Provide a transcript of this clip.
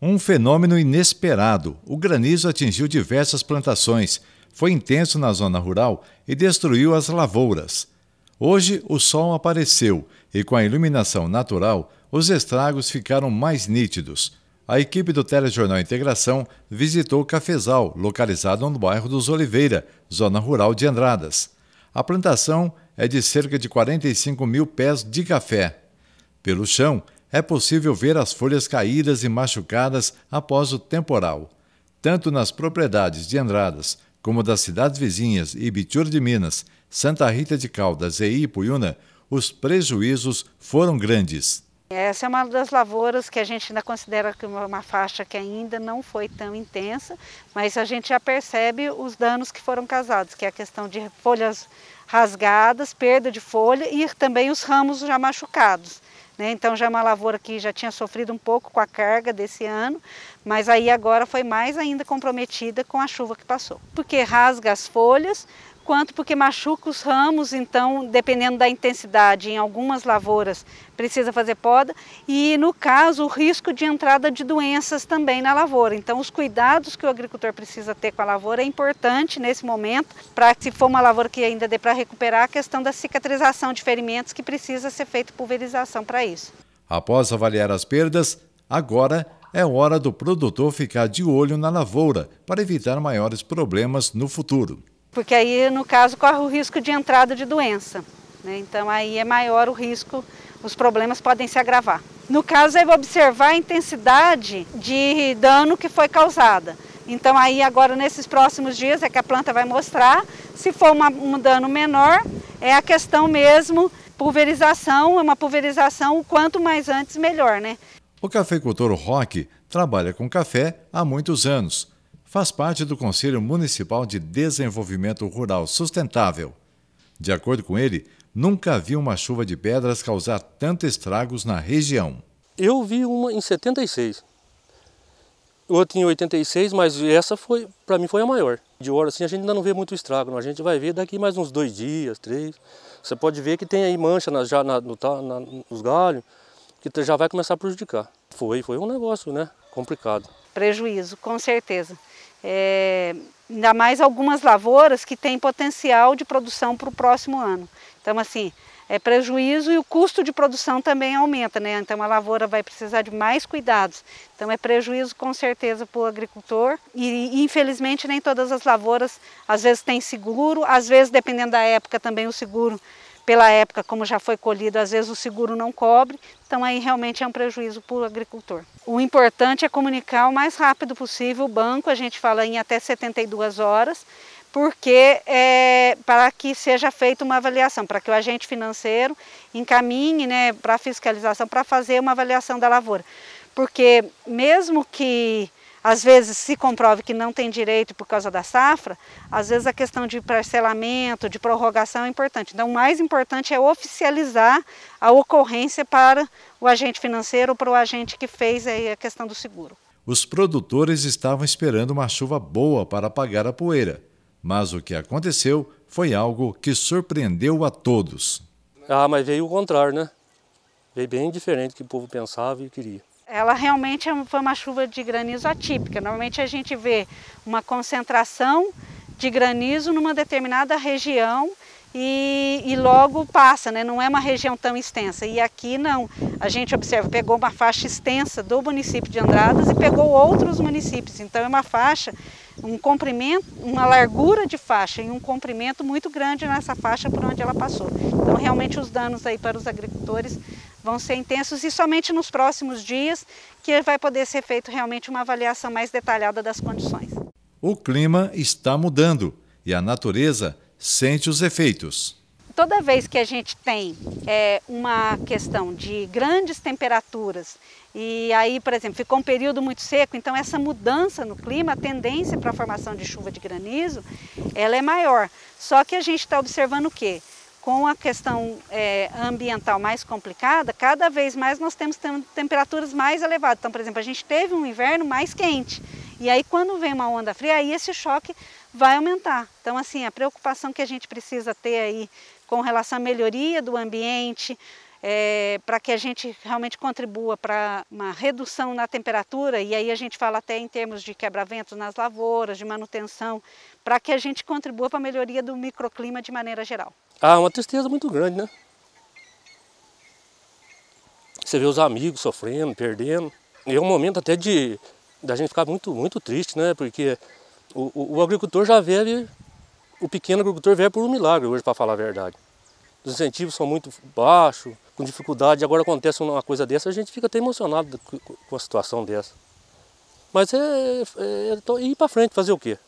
Um fenômeno inesperado. O granizo atingiu diversas plantações, foi intenso na zona rural e destruiu as lavouras. Hoje o sol apareceu e com a iluminação natural, os estragos ficaram mais nítidos. A equipe do Telejornal Integração visitou o cafezal, localizado no bairro dos Oliveira, zona rural de Andradas. A plantação é de cerca de 45 mil pés de café. Pelo chão, é possível ver as folhas caídas e machucadas após o temporal. Tanto nas propriedades de Andradas, como das cidades vizinhas Ibitura de Minas, Santa Rita de Caldas e Ipuiuna, os prejuízos foram grandes. Essa é uma das lavouras que a gente ainda considera que uma faixa que ainda não foi tão intensa, mas a gente já percebe os danos que foram causados, que é a questão de folhas rasgadas, perda de folha e também os ramos já machucados. Então já é uma lavoura que já tinha sofrido um pouco com a carga desse ano, mas aí agora foi mais ainda comprometida com a chuva que passou. Porque rasga as folhas, quanto porque machuca os ramos, então dependendo da intensidade, em algumas lavouras precisa fazer poda e no caso o risco de entrada de doenças também na lavoura. Então os cuidados que o agricultor precisa ter com a lavoura é importante nesse momento, para que se for uma lavoura que ainda dê para recuperar, a questão da cicatrização de ferimentos que precisa ser feita pulverização para isso. Após avaliar as perdas, agora é hora do produtor ficar de olho na lavoura para evitar maiores problemas no futuro. Porque aí, no caso, corre o risco de entrada de doença, Então aí é maior o risco, os problemas podem se agravar. No caso, é observar a intensidade de dano que foi causada. Então aí agora nesses próximos dias é que a planta vai mostrar, se for um dano menor, é a questão mesmo, pulverização, é uma pulverização o quanto mais antes melhor, O cafeicultor Roque trabalha com café há muitos anos. Faz parte do Conselho Municipal de Desenvolvimento Rural Sustentável. De acordo com ele, nunca viu uma chuva de pedras causar tantos estragos na região. Eu vi uma em 76, outra em 86, mas essa para mim foi a maior. De hora assim a gente ainda não vê muito estrago, não. A gente vai ver daqui mais uns 2 dias, 3. Você pode ver que tem aí mancha nos galhos, que já vai começar a prejudicar. Foi um negócio, complicado. Prejuízo, com certeza. Ainda mais algumas lavouras que têm potencial de produção para o próximo ano. Então, assim, é prejuízo e o custo de produção também aumenta, Então, a lavoura vai precisar de mais cuidados. Então, é prejuízo com certeza para o agricultor e, infelizmente, nem todas as lavouras, às vezes, têm seguro, às vezes, dependendo da época, também o seguro, pela época, como já foi colhido, às vezes o seguro não cobre, então aí realmente é um prejuízo para o agricultor. O importante é comunicar o mais rápido possível o banco, a gente fala em até 72 horas, porque para que seja feita uma avaliação, para que o agente financeiro encaminhe para a fiscalização, para fazer uma avaliação da lavoura. Porque mesmo que às vezes se comprove que não tem direito por causa da safra, às vezes a questão de parcelamento, de prorrogação é importante. Então o mais importante é oficializar a ocorrência para o agente financeiro ou para o agente que fez aí a questão do seguro. Os produtores estavam esperando uma chuva boa para apagar a poeira, mas o que aconteceu foi algo que surpreendeu a todos. Mas veio o contrário, Veio bem diferente do que o povo pensava e queria. Ela realmente foi uma chuva de granizo atípica. Normalmente a gente vê uma concentração de granizo numa determinada região e logo passa, Não é uma região tão extensa. E aqui não. A gente observa, pegou uma faixa extensa do município de Andradas e pegou outros municípios. Então é uma faixa, um comprimento, uma largura de faixa e um comprimento muito grande nessa faixa por onde ela passou. Então realmente os danos aí para os agricultores vão ser intensos e somente nos próximos dias que vai poder ser feito realmente uma avaliação mais detalhada das condições. O clima está mudando e a natureza sente os efeitos. Toda vez que a gente tem uma questão de grandes temperaturas e aí, por exemplo, ficou um período muito seco, então essa mudança no clima, a tendência para a formação de chuva de granizo, ela é maior. Só que a gente está observando o quê? Com a questão ambiental mais complicada, cada vez mais nós temos temperaturas mais elevadas. Então, por exemplo, a gente teve um inverno mais quente. E aí, quando vem uma onda fria, aí esse choque vai aumentar. Então, assim, a preocupação que a gente precisa ter aí com relação à melhoria do ambiente, para que a gente realmente contribua para uma redução na temperatura, e aí a gente fala até em termos de quebra-ventos nas lavouras, de manutenção, para que a gente contribua para a melhoria do microclima de maneira geral. Ah, uma tristeza muito grande, né? Você vê os amigos sofrendo, perdendo. E é um momento até da gente ficar muito triste, né? Porque o agricultor já vive, o pequeno agricultor vive por um milagre hoje, para falar a verdade. Os incentivos são muito baixos, com dificuldade. Agora acontece uma coisa dessa, a gente fica até emocionado com a situação dessa. Mas ir para frente, fazer o quê?